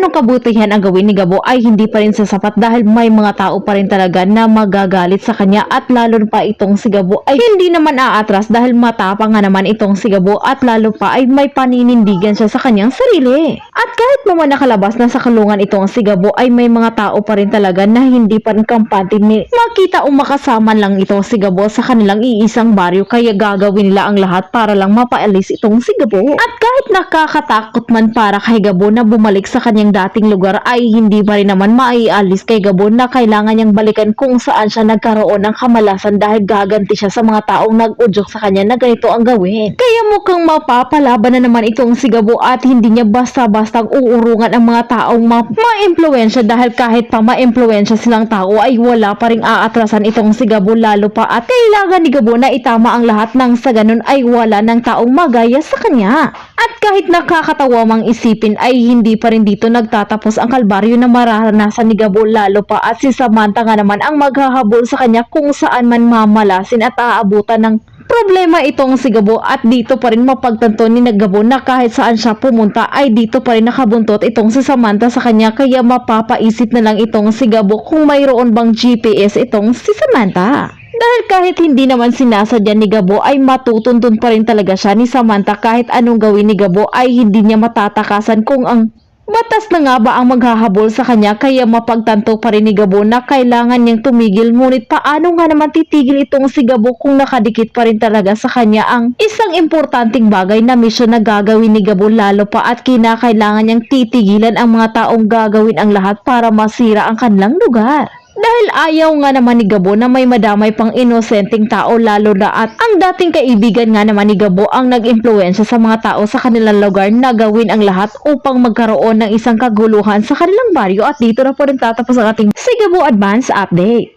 anong kabutihan ang gawin ni Gabo ay hindi pa rin sasapat dahil may mga tao pa rin talaga na magagalit sa kanya at lalo pa itong si Gabo ay hindi naman aatras dahil matapang nga naman itong si Gabo at lalo pa ay may paninindigan siya sa kanyang sarili. At kahit naman nakalabas na sa kulungan itong si Gabo ay may mga tao pa rin talaga na hindi pa rin kampante ni makita o makasama lang itong si Gabo sa kanilang iisang baryo kaya gagawin nila ang lahat para lang mapaalis itong si Gabo. At kahit nakakatakot man para kay Gabo na bumalik sa kanyang dating lugar ay hindi pa rin naman maialis kay Gabo na kailangan niyang balikan kung saan siya nagkaroon ng kamalasan dahil gaganti siya sa mga taong nag-udyok sa kanya na ganito ang gawin. Kaya mukhang mapapalaban na naman itong si Gabo at hindi niya basta-bastang uurungan ang mga taong ma-impluwensya dahil kahit pa ma-impluwensya silang tao ay wala pa ring aatrasan itong si Gabo lalo pa at kailangan ni Gabo na itama ang lahat nang sa ganun ay wala ng taong magaya sa kanya. At kahit nakakatawa mang isipin ay hindi pa rin dito nagtatapos ang kalbaryo na mararanasan ni Gabo lalo pa at si Samantha nga naman ang maghahabol sa kanya kung saan man mamalasin at aabutan ng problema itong si Gabo at dito pa rin mapagtanto ni Gabo na kahit saan siya pumunta ay dito pa rin nakabuntot itong si Samantha sa kanya kaya mapapaisip na lang itong si Gabo kung mayroon bang GPS itong si Samantha. Dahil kahit hindi naman sinasadya ni Gabo ay matutuntun pa rin talaga siya ni Samantha kahit anong gawin ni Gabo ay hindi niya matatakasan kung ang batas na nga ba ang maghahabol sa kanya kaya mapagtanto pa rin ni Gabo na kailangan niyang tumigil ngunit paano nga naman titigil itong si Gabo kung nakadikit pa rin talaga sa kanya ang isang importanteng bagay na misyon na gagawin ni Gabo lalo pa at kinakailangan niyang titigilan ang mga taong gagawin ang lahat para masira ang kanilang lugar. Dahil ayaw nga naman ni Gabo na may madamay pang inosenteng tao lalo na at ang dating kaibigan nga naman ni Gabo ang nag-impluwensya sa mga tao sa kanilang lugar na gawin ang lahat upang magkaroon ng isang kaguluhan sa kanilang baryo at dito na po rin tatapos ang ating Si Gabo Advance Update.